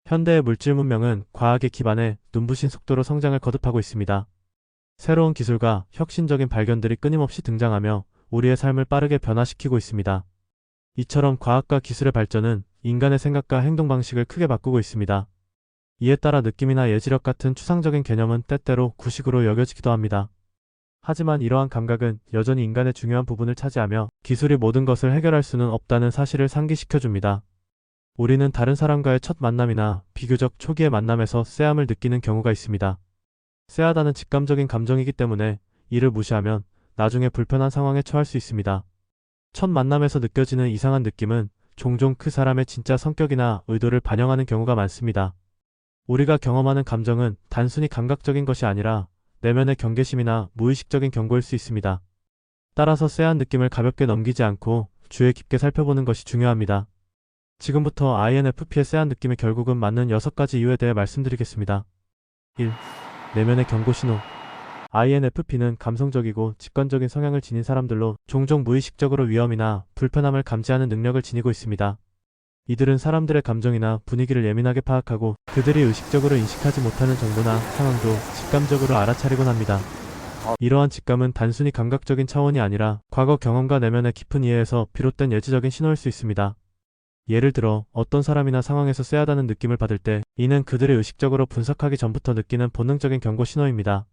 현대의 물질 문명은 과학에 기반해 눈부신 속도로 성장을 거듭하고 있습니다. 새로운 기술과 혁신적인 발견들이 끊임없이 등장하며 우리의 삶을 빠르게 변화시키고 있습니다. 이처럼 과학과 기술의 발전은 인간의 생각과 행동 방식을 크게 바꾸고 있습니다. 이에 따라 느낌이나 예지력 같은 추상적인 개념은 때때로 구식으로 여겨지기도 합니다. 하지만 이러한 감각은 여전히 인간의 중요한 부분을 차지하며 기술이 모든 것을 해결할 수는 없다는 사실을 상기시켜줍니다. 우리는 다른 사람과의 첫 만남이나 비교적 초기의 만남에서 쎄함을 느끼는 경우가 있습니다. 쎄하다는 직감적인 감정이기 때문에 이를 무시하면 나중에 불편한 상황에 처할 수 있습니다. 첫 만남에서 느껴지는 이상한 느낌은 종종 그 사람의 진짜 성격이나 의도를 반영하는 경우가 많습니다. 우리가 경험하는 감정은 단순히 감각적인 것이 아니라 내면의 경계심이나 무의식적인 경고일 수 있습니다. 따라서 쎄한 느낌을 가볍게 넘기지 않고 주의 깊게 살펴보는 것이 중요합니다. 지금부터 INFP의 쎄한 느낌의 결국은 맞는 6가지 이유에 대해 말씀드리겠습니다. 1. 내면의 경고 신호. INFP는 감성적이고 직관적인 성향을 지닌 사람들로 종종 무의식적으로 위험이나 불편함을 감지하는 능력을 지니고 있습니다. 이들은 사람들의 감정이나 분위기를 예민하게 파악하고 그들이 의식적으로 인식하지 못하는 정보나 상황도 직감적으로 알아차리곤 합니다. 이러한 직감은 단순히 감각적인 차원이 아니라 과거 경험과 내면의 깊은 이해에서 비롯된 예지적인 신호일 수 있습니다. 예를 들어 어떤 사람이나 상황에서 쎄하다는 느낌을 받을 때 이는 그들이 의식적으로 분석하기 전부터 느끼는 본능적인 경고 신호입니다.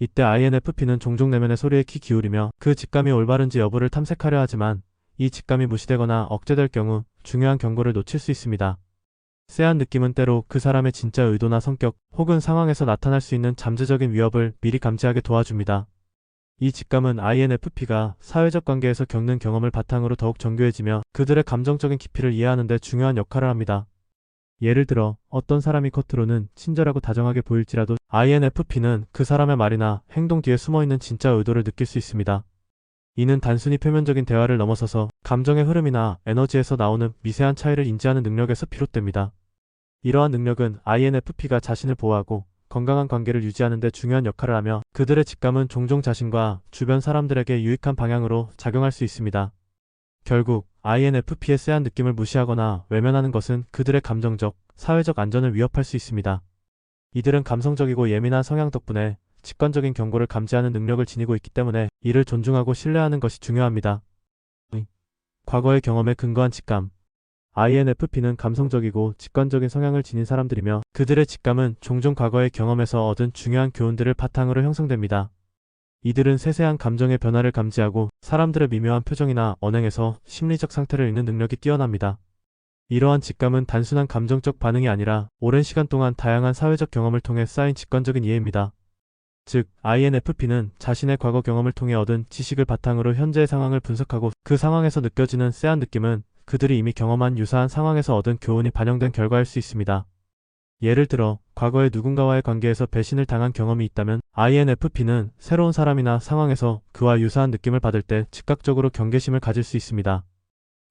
이때 INFP는 종종 내면의 소리에 귀 기울이며 그 직감이 올바른지 여부를 탐색하려 하지만 이 직감이 무시되거나 억제될 경우 중요한 경고를 놓칠 수 있습니다. 쎄한 느낌은 때로 그 사람의 진짜 의도나 성격 혹은 상황에서 나타날 수 있는 잠재적인 위협을 미리 감지하게 도와줍니다. 이 직감은 INFP가 사회적 관계에서 겪는 경험을 바탕으로 더욱 정교해지며 그들의 감정적인 깊이를 이해하는 데 중요한 역할을 합니다. 예를 들어 어떤 사람이 겉으로는 친절하고 다정하게 보일지라도 INFP는 그 사람의 말이나 행동 뒤에 숨어있는 진짜 의도를 느낄 수 있습니다. 이는 단순히 표면적인 대화를 넘어서서 감정의 흐름이나 에너지에서 나오는 미세한 차이를 인지하는 능력에서 비롯됩니다. 이러한 능력은 INFP가 자신을 보호하고 건강한 관계를 유지하는 데 중요한 역할을 하며 그들의 직감은 종종 자신과 주변 사람들에게 유익한 방향으로 작용할 수 있습니다. 결국 INFP의 쎄한 느낌을 무시하거나 외면하는 것은 그들의 감정적, 사회적 안전을 위협할 수 있습니다. 이들은 감성적이고 예민한 성향 덕분에 직관적인 경고를 감지하는 능력을 지니고 있기 때문에 이를 존중하고 신뢰하는 것이 중요합니다. 과거의 경험에 근거한 직감. INFP는 감성적이고 직관적인 성향을 지닌 사람들이며 그들의 직감은 종종 과거의 경험에서 얻은 중요한 교훈들을 바탕으로 형성됩니다. 이들은 세세한 감정의 변화를 감지하고 사람들의 미묘한 표정이나 언행에서 심리적 상태를 읽는 능력이 뛰어납니다. 이러한 직감은 단순한 감정적 반응이 아니라 오랜 시간 동안 다양한 사회적 경험을 통해 쌓인 직관적인 이해입니다. 즉, INFP는 자신의 과거 경험을 통해 얻은 지식을 바탕으로 현재의 상황을 분석하고 그 상황에서 느껴지는 쎄한 느낌은 그들이 이미 경험한 유사한 상황에서 얻은 교훈이 반영된 결과일 수 있습니다. 예를 들어 과거에 누군가와의 관계에서 배신을 당한 경험이 있다면 INFP는 새로운 사람이나 상황에서 그와 유사한 느낌을 받을 때 즉각적으로 경계심을 가질 수 있습니다.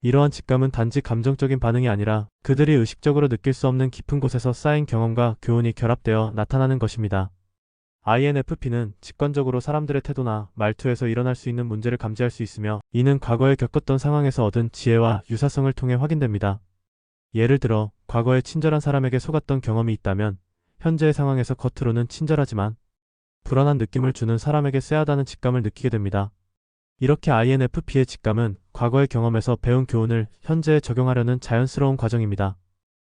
이러한 직감은 단지 감정적인 반응이 아니라 그들이 의식적으로 느낄 수 없는 깊은 곳에서 쌓인 경험과 교훈이 결합되어 나타나는 것입니다. INFP는 직관적으로 사람들의 태도나 말투에서 일어날 수 있는 문제를 감지할 수 있으며 이는 과거에 겪었던 상황에서 얻은 지혜와 유사성을 통해 확인됩니다. 예를 들어 과거에 친절한 사람에게 속았던 경험이 있다면 현재의 상황에서 겉으로는 친절하지만 불안한 느낌을 주는 사람에게 쎄하다는 직감을 느끼게 됩니다. 이렇게 INFP의 직감은 과거의 경험에서 배운 교훈을 현재에 적용하려는 자연스러운 과정입니다.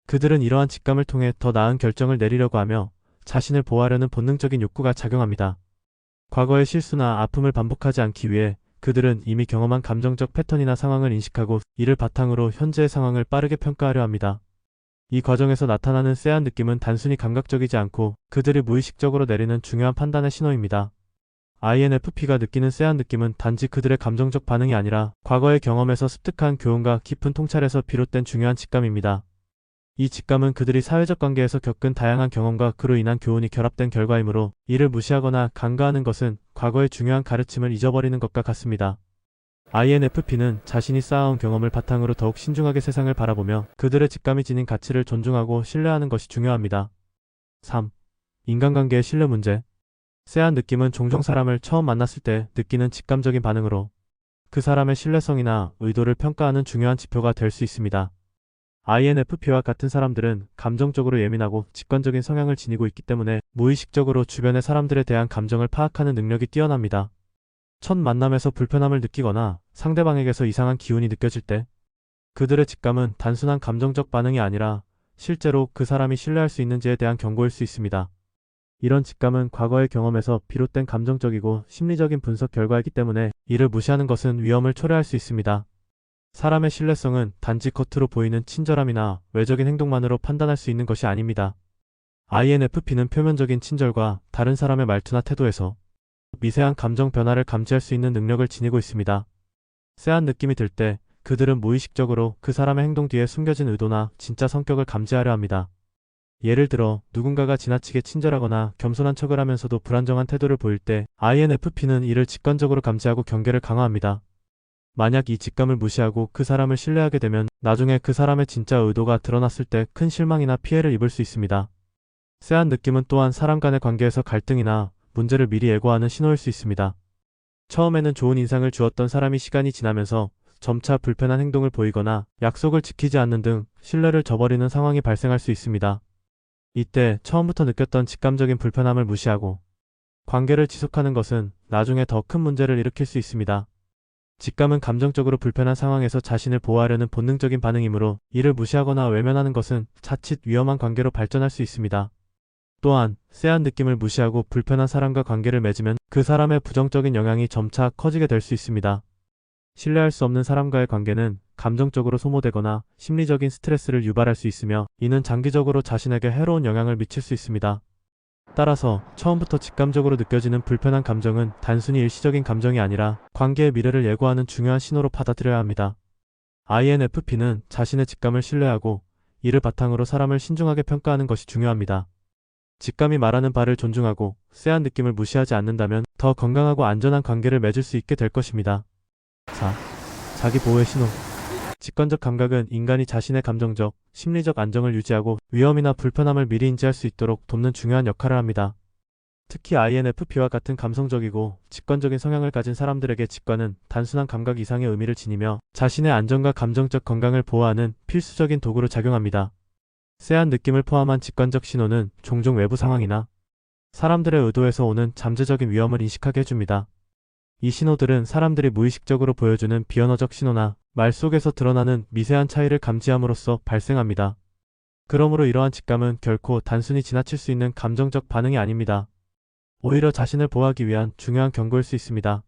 그들은 이러한 직감을 통해 더 나은 결정을 내리려고 하며 자신을 보호하려는 본능적인 욕구가 작용합니다. 과거의 실수나 아픔을 반복하지 않기 위해 그들은 이미 경험한 감정적 패턴이나 상황을 인식하고 이를 바탕으로 현재의 상황을 빠르게 평가하려 합니다. 이 과정에서 나타나는 쎄한 느낌은 단순히 감각적이지 않고 그들이 무의식적으로 내리는 중요한 판단의 신호입니다. INFP가 느끼는 쎄한 느낌은 단지 그들의 감정적 반응이 아니라 과거의 경험에서 습득한 교훈과 깊은 통찰에서 비롯된 중요한 직감입니다. 이 직감은 그들이 사회적 관계에서 겪은 다양한 경험과 그로 인한 교훈이 결합된 결과이므로 이를 무시하거나 간과하는 것은 과거의 중요한 가르침을 잊어버리는 것과 같습니다. INFP는 자신이 쌓아온 경험을 바탕으로 더욱 신중하게 세상을 바라보며 그들의 직감이 지닌 가치를 존중하고 신뢰하는 것이 중요합니다. 3. 인간관계의 신뢰 문제. 쎄한 느낌은 종종 사람을 처음 만났을 때 느끼는 직감적인 반응으로 그 사람의 신뢰성이나 의도를 평가하는 중요한 지표가 될 수 있습니다. INFP와 같은 사람들은 감정적으로 예민하고 직관적인 성향을 지니고 있기 때문에 무의식적으로 주변의 사람들에 대한 감정을 파악하는 능력이 뛰어납니다. 첫 만남에서 불편함을 느끼거나 상대방에게서 이상한 기운이 느껴질 때 그들의 직감은 단순한 감정적 반응이 아니라 실제로 그 사람이 신뢰할 수 있는지에 대한 경고일 수 있습니다. 이런 직감은 과거의 경험에서 비롯된 감정적이고 심리적인 분석 결과이기 때문에 이를 무시하는 것은 위험을 초래할 수 있습니다. 사람의 신뢰성은 단지 겉으로 보이는 친절함이나 외적인 행동만으로 판단할 수 있는 것이 아닙니다. INFP는 표면적인 친절과 다른 사람의 말투나 태도에서 미세한 감정 변화를 감지할 수 있는 능력을 지니고 있습니다. 쎄한 느낌이 들 때 그들은 무의식적으로 그 사람의 행동 뒤에 숨겨진 의도나 진짜 성격을 감지하려 합니다. 예를 들어 누군가가 지나치게 친절하거나 겸손한 척을 하면서도 불안정한 태도를 보일 때 INFP는 이를 직관적으로 감지하고 경계를 강화합니다. 만약 이 직감을 무시하고 그 사람을 신뢰하게 되면 나중에 그 사람의 진짜 의도가 드러났을 때 큰 실망이나 피해를 입을 수 있습니다. 쎄한 느낌은 또한 사람 간의 관계에서 갈등이나 문제를 미리 예고하는 신호일 수 있습니다. 처음에는 좋은 인상을 주었던 사람이 시간이 지나면서 점차 불편한 행동을 보이거나 약속을 지키지 않는 등 신뢰를 저버리는 상황이 발생할 수 있습니다. 이때 처음부터 느꼈던 직감적인 불편함을 무시하고 관계를 지속하는 것은 나중에 더 큰 문제를 일으킬 수 있습니다. 직감은 감정적으로 불편한 상황에서 자신을 보호하려는 본능적인 반응이므로 이를 무시하거나 외면하는 것은 자칫 위험한 관계로 발전할 수 있습니다. 또한 쎄한 느낌을 무시하고 불편한 사람과 관계를 맺으면 그 사람의 부정적인 영향이 점차 커지게 될 수 있습니다. 신뢰할 수 없는 사람과의 관계는 감정적으로 소모되거나 심리적인 스트레스를 유발할 수 있으며 이는 장기적으로 자신에게 해로운 영향을 미칠 수 있습니다. 따라서 처음부터 직감적으로 느껴지는 불편한 감정은 단순히 일시적인 감정이 아니라 관계의 미래를 예고하는 중요한 신호로 받아들여야 합니다. INFP는 자신의 직감을 신뢰하고 이를 바탕으로 사람을 신중하게 평가하는 것이 중요합니다. 직감이 말하는 바를 존중하고 쎄한 느낌을 무시하지 않는다면 더 건강하고 안전한 관계를 맺을 수 있게 될 것입니다. 4. 자기 보호의 신호. 직관적 감각은 인간이 자신의 감정적, 심리적 안정을 유지하고 위험이나 불편함을 미리 인지할 수 있도록 돕는 중요한 역할을 합니다. 특히 INFP와 같은 감성적이고 직관적인 성향을 가진 사람들에게 직관은 단순한 감각 이상의 의미를 지니며 자신의 안전과 감정적 건강을 보호하는 필수적인 도구로 작용합니다. 쎄한 느낌을 포함한 직관적 신호는 종종 외부 상황이나 사람들의 의도에서 오는 잠재적인 위험을 인식하게 해줍니다. 이 신호들은 사람들이 무의식적으로 보여주는 비언어적 신호나 말 속에서 드러나는 미세한 차이를 감지함으로써 발생합니다. 그러므로 이러한 직감은 결코 단순히 지나칠 수 있는 감정적 반응이 아닙니다. 오히려 자신을 보호하기 위한 중요한 경고일 수 있습니다.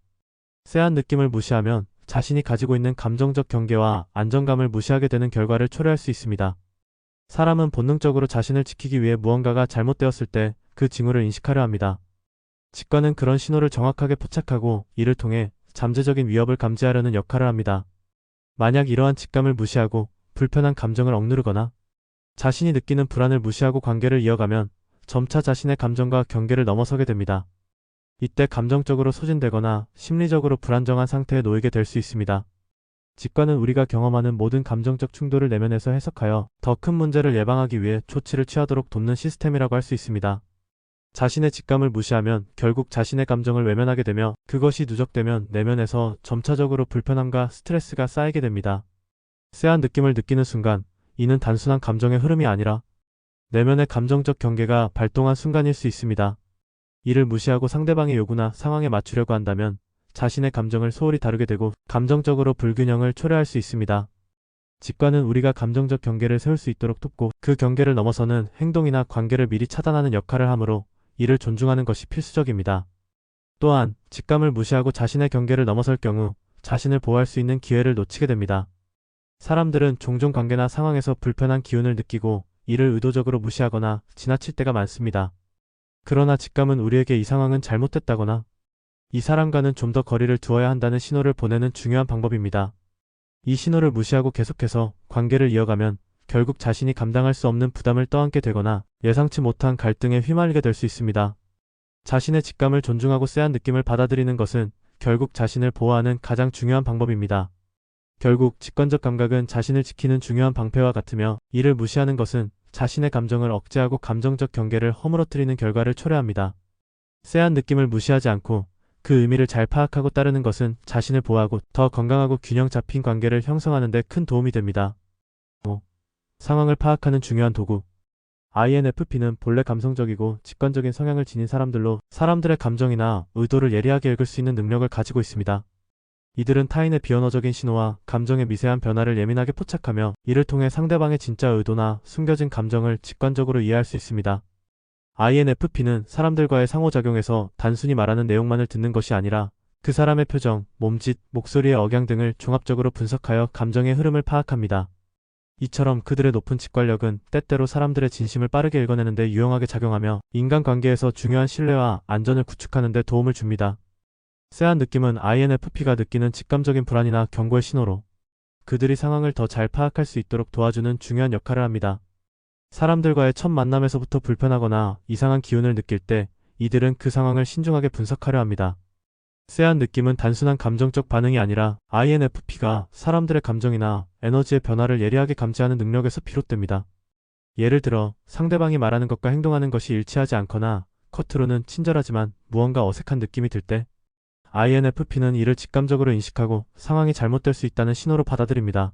쎄한 느낌을 무시하면 자신이 가지고 있는 감정적 경계와 안정감을 무시하게 되는 결과를 초래할 수 있습니다. 사람은 본능적으로 자신을 지키기 위해 무언가가 잘못되었을 때 그 징후를 인식하려 합니다. 직관은 그런 신호를 정확하게 포착하고 이를 통해 잠재적인 위협을 감지하려는 역할을 합니다. 만약 이러한 직감을 무시하고 불편한 감정을 억누르거나 자신이 느끼는 불안을 무시하고 관계를 이어가면 점차 자신의 감정과 경계를 넘어서게 됩니다. 이때 감정적으로 소진되거나 심리적으로 불안정한 상태에 놓이게 될 수 있습니다. 직관은 우리가 경험하는 모든 감정적 충돌을 내면에서 해석하여 더 큰 문제를 예방하기 위해 조치를 취하도록 돕는 시스템이라고 할 수 있습니다. 자신의 직감을 무시하면 결국 자신의 감정을 외면하게 되며 그것이 누적되면 내면에서 점차적으로 불편함과 스트레스가 쌓이게 됩니다. 쎄한 느낌을 느끼는 순간 이는 단순한 감정의 흐름이 아니라 내면의 감정적 경계가 발동한 순간일 수 있습니다. 이를 무시하고 상대방의 요구나 상황에 맞추려고 한다면 자신의 감정을 소홀히 다루게 되고 감정적으로 불균형을 초래할 수 있습니다. 직관은 우리가 감정적 경계를 세울 수 있도록 돕고 그 경계를 넘어서는 행동이나 관계를 미리 차단하는 역할을 하므로 이를 존중하는 것이 필수적입니다. 또한 직감을 무시하고 자신의 경계를 넘어설 경우 자신을 보호할 수 있는 기회를 놓치게 됩니다. 사람들은 종종 관계나 상황에서 불편한 기운을 느끼고 이를 의도적으로 무시하거나 지나칠 때가 많습니다. 그러나 직감은 우리에게 이 상황은 잘못됐다거나 이 사람과는 좀 더 거리를 두어야 한다는 신호를 보내는 중요한 방법입니다. 이 신호를 무시하고 계속해서 관계를 이어가면 결국 자신이 감당할 수 없는 부담을 떠안게 되거나 예상치 못한 갈등에 휘말리게 될 수 있습니다. 자신의 직감을 존중하고 쎄한 느낌을 받아들이는 것은 결국 자신을 보호하는 가장 중요한 방법입니다. 결국 직관적 감각은 자신을 지키는 중요한 방패와 같으며 이를 무시하는 것은 자신의 감정을 억제하고 감정적 경계를 허물어뜨리는 결과를 초래합니다. 쎄한 느낌을 무시하지 않고 그 의미를 잘 파악하고 따르는 것은 자신을 보호하고 더 건강하고 균형 잡힌 관계를 형성하는 데 큰 도움이 됩니다. 5. 상황을 파악하는 중요한 도구. INFP는 본래 감성적이고 직관적인 성향을 지닌 사람들로 사람들의 감정이나 의도를 예리하게 읽을 수 있는 능력을 가지고 있습니다. 이들은 타인의 비언어적인 신호와 감정의 미세한 변화를 예민하게 포착하며 이를 통해 상대방의 진짜 의도나 숨겨진 감정을 직관적으로 이해할 수 있습니다. INFP는 사람들과의 상호작용에서 단순히 말하는 내용만을 듣는 것이 아니라 그 사람의 표정, 몸짓, 목소리의 억양 등을 종합적으로 분석하여 감정의 흐름을 파악합니다. 이처럼 그들의 높은 직관력은 때때로 사람들의 진심을 빠르게 읽어내는 데 유용하게 작용하며 인간관계에서 중요한 신뢰와 안전을 구축하는 데 도움을 줍니다. 쎄한 느낌은 INFP가 느끼는 직감적인 불안이나 경고의 신호로 그들이 상황을 더 잘 파악할 수 있도록 도와주는 중요한 역할을 합니다. 사람들과의 첫 만남에서부터 불편하거나 이상한 기운을 느낄 때 이들은 그 상황을 신중하게 분석하려 합니다. 쎄한 느낌은 단순한 감정적 반응이 아니라 INFP가 사람들의 감정이나 에너지의 변화를 예리하게 감지하는 능력에서 비롯됩니다. 예를 들어 상대방이 말하는 것과 행동하는 것이 일치하지 않거나 겉으로는 친절하지만 무언가 어색한 느낌이 들 때 INFP는 이를 직감적으로 인식하고 상황이 잘못될 수 있다는 신호로 받아들입니다.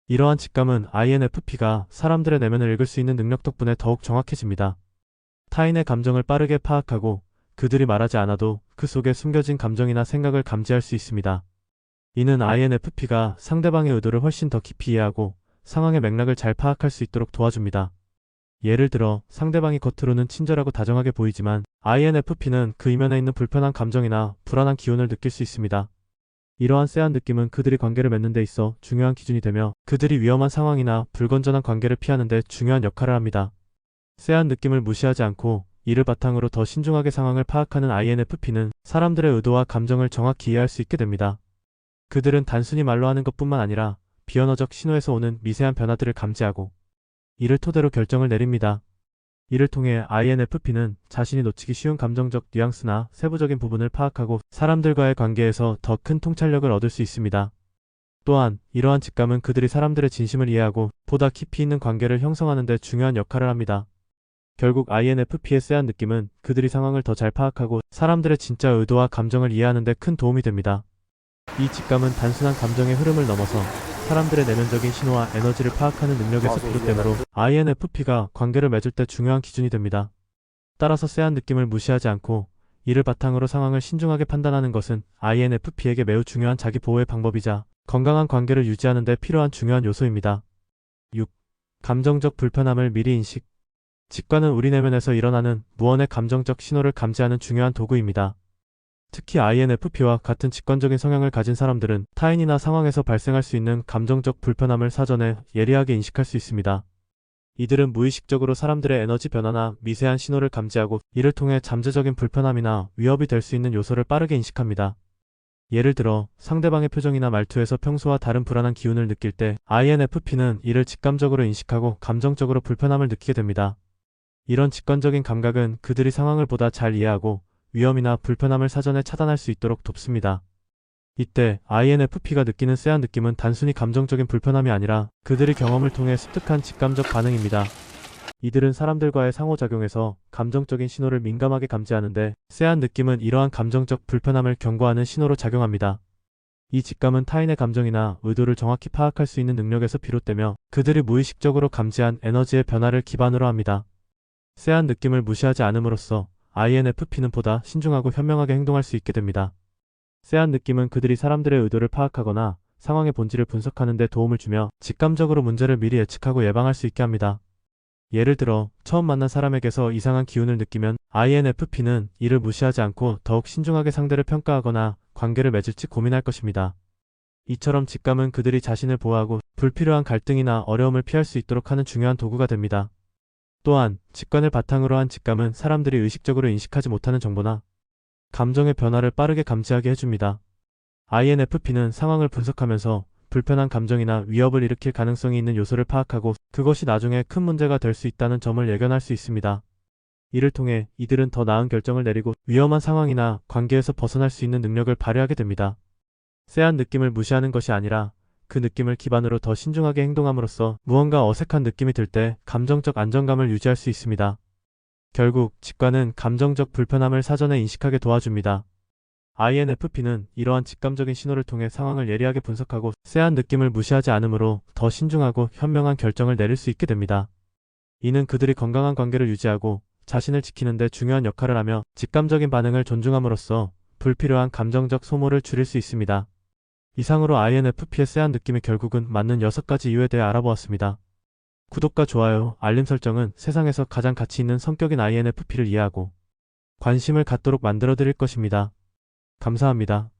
이러한 직감은 INFP가 사람들의 내면을 읽을 수 있는 능력 덕분에 더욱 정확해집니다. 타인의 감정을 빠르게 파악하고 그들이 말하지 않아도 그 속에 숨겨진 감정이나 생각을 감지할 수 있습니다. 이는 INFP가 상대방의 의도를 훨씬 더 깊이 이해하고 상황의 맥락을 잘 파악할 수 있도록 도와줍니다. 예를 들어 상대방이 겉으로는 친절하고 다정하게 보이지만 INFP는 그 이면에 있는 불편한 감정이나 불안한 기운을 느낄 수 있습니다. 이러한 쎄한 느낌은 그들이 관계를 맺는 데 있어 중요한 기준이 되며 그들이 위험한 상황이나 불건전한 관계를 피하는 데 중요한 역할을 합니다. 쎄한 느낌을 무시하지 않고 이를 바탕으로 더 신중하게 상황을 파악하는 INFP는 사람들의 의도와 감정을 정확히 이해할 수 있게 됩니다. 그들은 단순히 말로 하는 것뿐만 아니라 비언어적 신호에서 오는 미세한 변화들을 감지하고 이를 토대로 결정을 내립니다. 이를 통해 INFP는 자신이 놓치기 쉬운 감정적 뉘앙스나 세부적인 부분을 파악하고 사람들과의 관계에서 더 큰 통찰력을 얻을 수 있습니다. 또한 이러한 직감은 그들이 사람들의 진심을 이해하고 보다 깊이 있는 관계를 형성하는 데 중요한 역할을 합니다. 결국 INFP의 쎄한 느낌은 그들이 상황을 더 잘 파악하고 사람들의 진짜 의도와 감정을 이해하는 데 큰 도움이 됩니다. 이 직감은 단순한 감정의 흐름을 넘어서 사람들의 내면적인 신호와 에너지를 파악하는 능력에서 비롯되므로 INFP가 관계를 맺을 때 중요한 기준이 됩니다. 따라서 쎄한 느낌을 무시하지 않고 이를 바탕으로 상황을 신중하게 판단하는 것은 INFP에게 매우 중요한 자기 보호의 방법이자 건강한 관계를 유지하는 데 필요한 중요한 요소입니다. 6. 감정적 불편함을 미리 인식. 직관은 우리 내면에서 일어나는 무언의 감정적 신호를 감지하는 중요한 도구입니다. 특히 INFP와 같은 직관적인 성향을 가진 사람들은 타인이나 상황에서 발생할 수 있는 감정적 불편함을 사전에 예리하게 인식할 수 있습니다. 이들은 무의식적으로 사람들의 에너지 변화나 미세한 신호를 감지하고 이를 통해 잠재적인 불편함이나 위협이 될 수 있는 요소를 빠르게 인식합니다. 예를 들어 상대방의 표정이나 말투에서 평소와 다른 불안한 기운을 느낄 때 INFP는 이를 직감적으로 인식하고 감정적으로 불편함을 느끼게 됩니다. 이런 직관적인 감각은 그들이 상황을 보다 잘 이해하고 위험이나 불편함을 사전에 차단할 수 있도록 돕습니다. 이때 INFP가 느끼는 쎄한 느낌은 단순히 감정적인 불편함이 아니라 그들의 경험을 통해 습득한 직감적 반응입니다. 이들은 사람들과의 상호작용에서 감정적인 신호를 민감하게 감지하는데 쎄한 느낌은 이러한 감정적 불편함을 경고하는 신호로 작용합니다. 이 직감은 타인의 감정이나 의도를 정확히 파악할 수 있는 능력에서 비롯되며 그들이 무의식적으로 감지한 에너지의 변화를 기반으로 합니다. 쎄한 느낌을 무시하지 않음으로써 INFP는 보다 신중하고 현명하게 행동할 수 있게 됩니다. 쎄한 느낌은 그들이 사람들의 의도를 파악하거나 상황의 본질을 분석하는 데 도움을 주며 직감적으로 문제를 미리 예측하고 예방할 수 있게 합니다. 예를 들어 처음 만난 사람에게서 이상한 기운을 느끼면 INFP는 이를 무시하지 않고 더욱 신중하게 상대를 평가하거나 관계를 맺을지 고민할 것입니다. 이처럼 직감은 그들이 자신을 보호하고 불필요한 갈등이나 어려움을 피할 수 있도록 하는 중요한 도구가 됩니다. 또한 직관을 바탕으로 한 직감은 사람들이 의식적으로 인식하지 못하는 정보나 감정의 변화를 빠르게 감지하게 해줍니다. INFP는 상황을 분석하면서 불편한 감정이나 위협을 일으킬 가능성이 있는 요소를 파악하고 그것이 나중에 큰 문제가 될 수 있다는 점을 예견할 수 있습니다. 이를 통해 이들은 더 나은 결정을 내리고 위험한 상황이나 관계에서 벗어날 수 있는 능력을 발휘하게 됩니다. 쎄한 느낌을 무시하는 것이 아니라 그 느낌을 기반으로 더 신중하게 행동함으로써 무언가 어색한 느낌이 들 때 감정적 안정감을 유지할 수 있습니다. 결국 직관은 감정적 불편함을 사전에 인식하게 도와줍니다. INFP는 이러한 직감적인 신호를 통해 상황을 예리하게 분석하고 쎄한 느낌을 무시하지 않으므로 더 신중하고 현명한 결정을 내릴 수 있게 됩니다. 이는 그들이 건강한 관계를 유지하고 자신을 지키는 데 중요한 역할을 하며 직감적인 반응을 존중함으로써 불필요한 감정적 소모를 줄일 수 있습니다. 이상으로 INFP의 쎄한 느낌이 결국은 맞는 6가지 이유에 대해 알아보았습니다. 구독과 좋아요, 알림 설정은 세상에서 가장 가치 있는 성격인 INFP를 이해하고 관심을 갖도록 만들어 드릴 것입니다. 감사합니다.